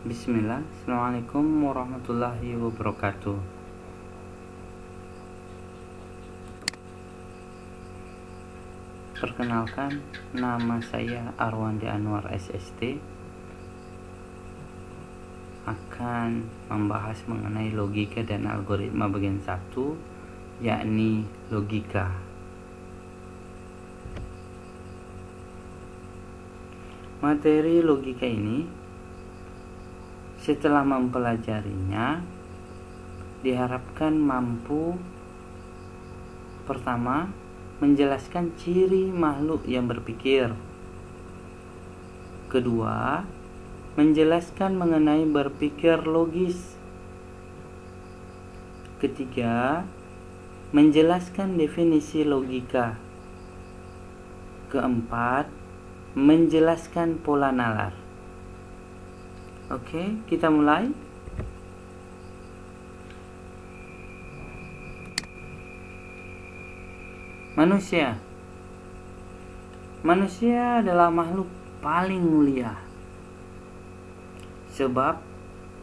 Bismillah, Assalamualaikum warahmatullahi wabarakatuh. Perkenalkan, nama saya Arwandi Anwar SST. Akan membahas mengenai logika dan algoritma bagian 1, yakni logika. Materi logika ini setelah mempelajarinya diharapkan mampu pertama menjelaskan ciri makhluk yang berpikir, kedua menjelaskan mengenai berpikir logis, ketiga menjelaskan definisi logika, keempat menjelaskan pola nalar. Oke, kita mulai. Manusia adalah makhluk paling mulia, sebab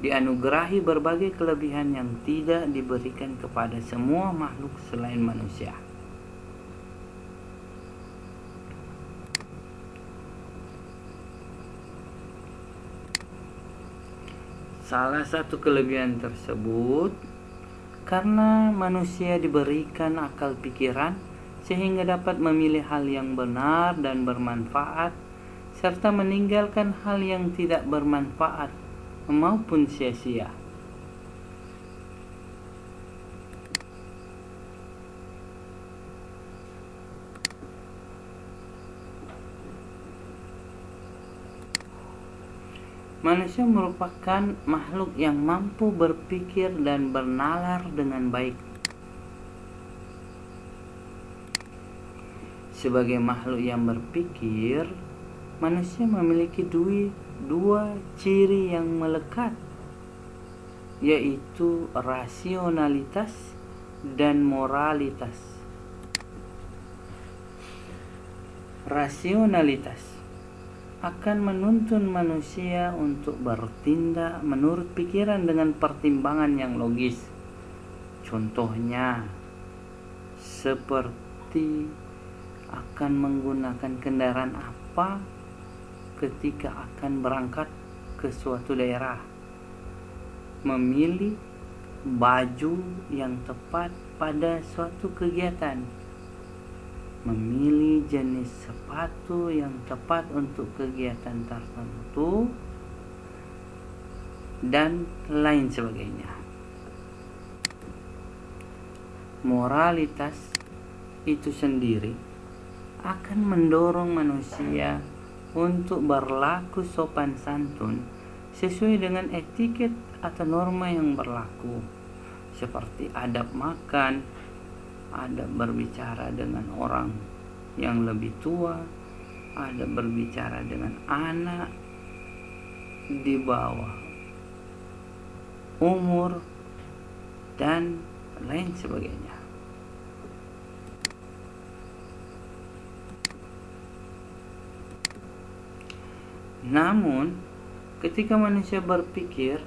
dianugerahi berbagai kelebihan yang tidak diberikan kepada semua makhluk selain manusia. Salah satu kelebihan tersebut karena manusia diberikan akal pikiran sehingga dapat memilih hal yang benar dan bermanfaat serta meninggalkan hal yang tidak bermanfaat maupun sia-sia. Manusia merupakan makhluk yang mampu berpikir dan bernalar dengan baik. Sebagai makhluk yang berpikir, manusia memiliki dua ciri yang melekat, yaitu rasionalitas dan moralitas. Rasionalitas akan menuntun manusia untuk bertindak menurut pikiran dengan pertimbangan yang logis. Contohnya, seperti akan menggunakan kendaraan apa ketika akan berangkat ke suatu daerah, memilih baju yang tepat pada suatu kegiatan, memilih jenis sepatu yang tepat untuk kegiatan tertentu, dan lain sebagainya. Moralitas itu sendiri akan mendorong manusia untuk berlaku sopan santun sesuai dengan etiket atau norma yang berlaku, seperti adab makan, adab berbicara dengan orang yang lebih tua, adab berbicara dengan anak di bawah umur, dan lain sebagainya. Namun, ketika manusia berpikir,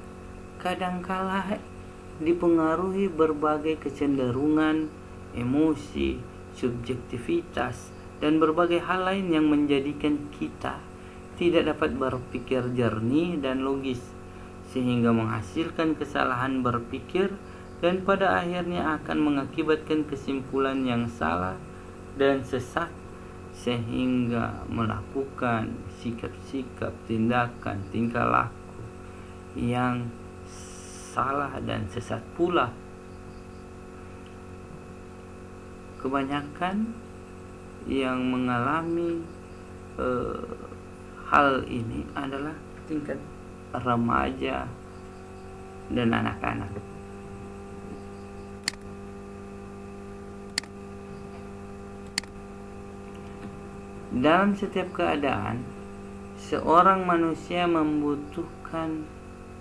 kadangkala dipengaruhi berbagai kecenderungan, emosi, subjektivitas, dan berbagai hal lain yang menjadikan kita tidak dapat berpikir jernih dan logis, sehingga menghasilkan kesalahan berpikir dan pada akhirnya akan mengakibatkan kesimpulan yang salah dan sesat, sehingga melakukan sikap-sikap, tindakan, tingkah laku yang salah dan sesat pula. Kebanyakan yang mengalami hal ini adalah tingkat remaja dan anak-anak. Dalam setiap keadaan, seorang manusia membutuhkan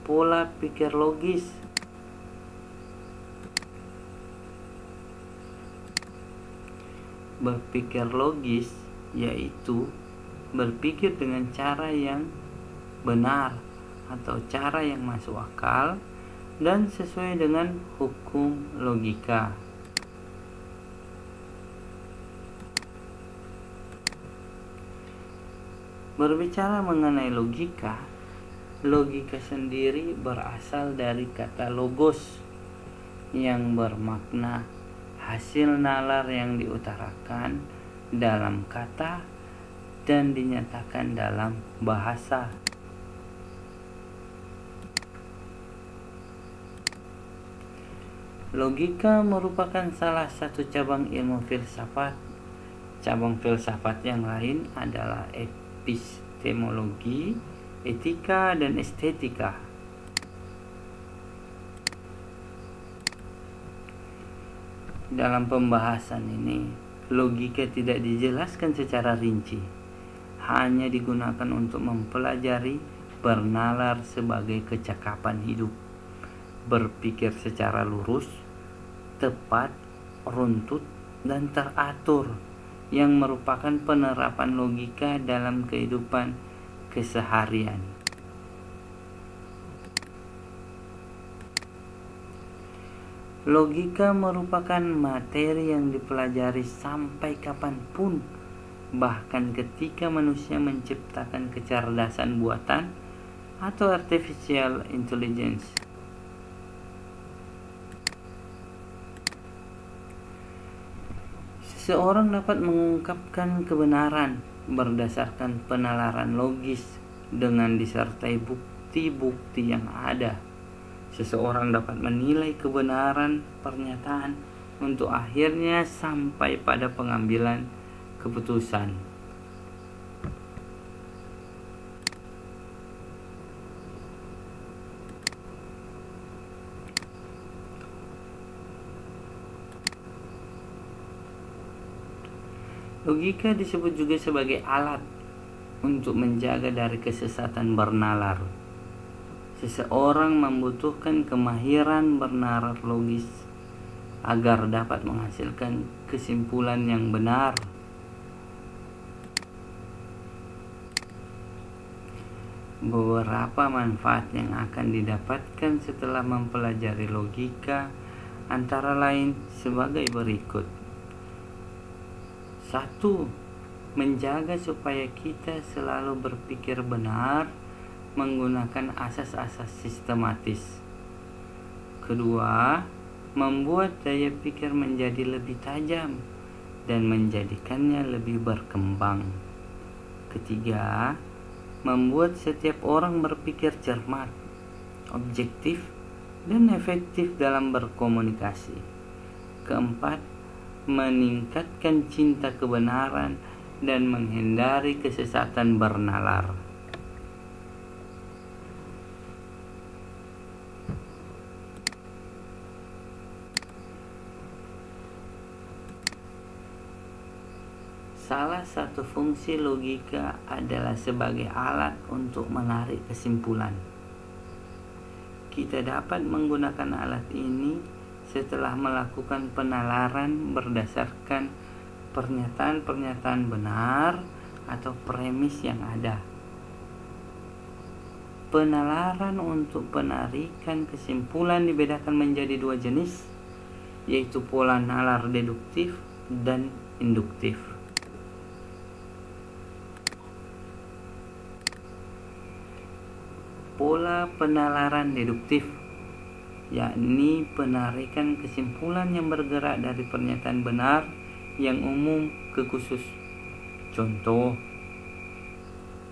pola pikir logis. Berpikir logis yaitu berpikir dengan cara yang benar atau cara yang masuk akal dan sesuai dengan hukum logika. Berbicara mengenai logika, logika sendiri berasal dari kata logos yang bermakna hasil nalar yang diutarakan dalam kata dan dinyatakan dalam bahasa. Logika merupakan salah satu cabang ilmu filsafat. Cabang filsafat yang lain adalah epistemologi, etika, dan estetika. Dalam pembahasan ini, logika tidak dijelaskan secara rinci, hanya digunakan untuk mempelajari bernalar sebagai kecakapan hidup, berpikir secara lurus, tepat, runtut, dan teratur, yang merupakan penerapan logika dalam kehidupan keseharian. Logika merupakan materi yang dipelajari sampai kapanpun, bahkan ketika manusia menciptakan kecerdasan buatan atau artificial intelligence. Seseorang dapat mengungkapkan kebenaran berdasarkan penalaran logis dengan disertai bukti-bukti yang ada. Seseorang dapat menilai kebenaran pernyataan untuk akhirnya sampai pada pengambilan keputusan. Logika disebut juga sebagai alat untuk menjaga dari kesesatan bernalar. Seseorang membutuhkan kemahiran bernalar logis agar dapat menghasilkan kesimpulan yang benar. Beberapa manfaat yang akan didapatkan setelah mempelajari logika antara lain sebagai berikut. 1. Menjaga supaya kita selalu berpikir benar menggunakan asas-asas sistematis. 2. Membuat daya pikir menjadi lebih tajam dan menjadikannya lebih berkembang. 3. Membuat setiap orang berpikir cermat, objektif, dan efektif dalam berkomunikasi. 4. Meningkatkan cinta kebenaran dan menghindari kesesatan bernalar. Salah satu fungsi logika adalah sebagai alat untuk menarik kesimpulan. Kita dapat menggunakan alat ini setelah melakukan penalaran berdasarkan pernyataan-pernyataan benar atau premis yang ada. Penalaran untuk penarikan kesimpulan dibedakan menjadi 2 jenis, yaitu pola nalar deduktif dan induktif. Pola penalaran deduktif yakni penarikan kesimpulan yang bergerak dari pernyataan benar yang umum ke khusus. Contoh,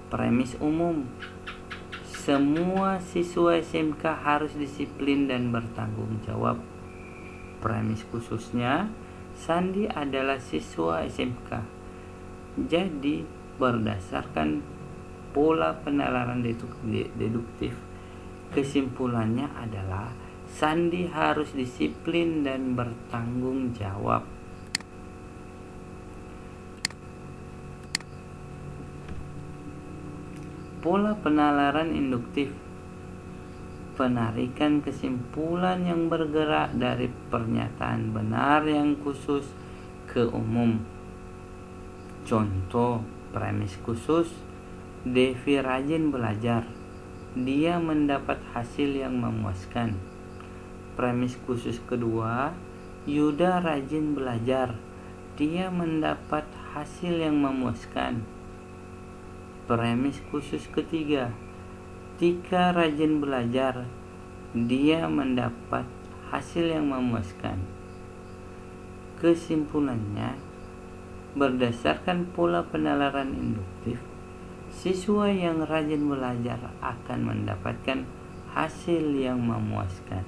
premis umum: semua siswa SMK harus disiplin dan bertanggung jawab. Premis khususnya, Sandi adalah siswa SMK. Jadi, berdasarkan pola penalaran deduktif, kesimpulannya adalah Sandi harus disiplin dan bertanggung jawab. Pola penalaran induktif: penarikan kesimpulan yang bergerak dari pernyataan benar yang khusus ke umum. Contoh, premis khusus: Devi rajin belajar. dia mendapat hasil yang memuaskan. Premis khusus kedua, Yuda rajin belajar, dia mendapat hasil yang memuaskan. Premis khusus ketiga, Tika rajin belajar, dia mendapat hasil yang memuaskan. Kesimpulannya, berdasarkan pola penalaran induktif, siswa yang rajin belajar akan mendapatkan hasil yang memuaskan.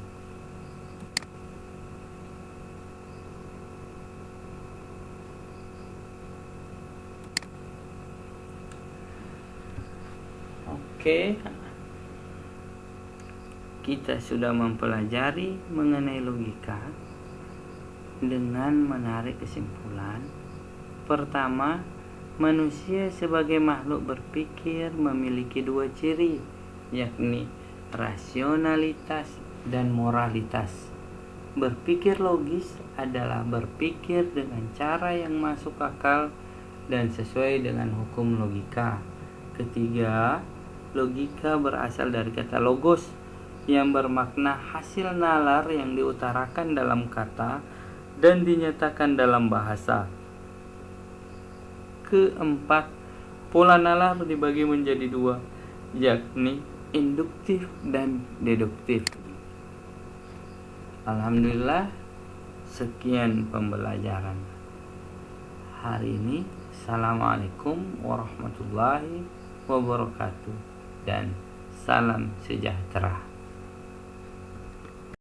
Oke, kita sudah mempelajari mengenai logika dengan menarik kesimpulan. Pertama, manusia sebagai makhluk berpikir memiliki dua ciri, yakni rasionalitas dan moralitas. Berpikir logis adalah berpikir dengan cara yang masuk akal dan sesuai dengan hukum logika. Ketiga, logika berasal dari kata logos yang bermakna hasil nalar yang diutarakan dalam kata dan dinyatakan dalam bahasa. Keempat, pola nalar dibagi menjadi dua, yakni induktif dan deduktif. Alhamdulillah, sekian pembelajaran hari ini. Assalamualaikum warahmatullahi wabarakatuh dan salam sejahtera.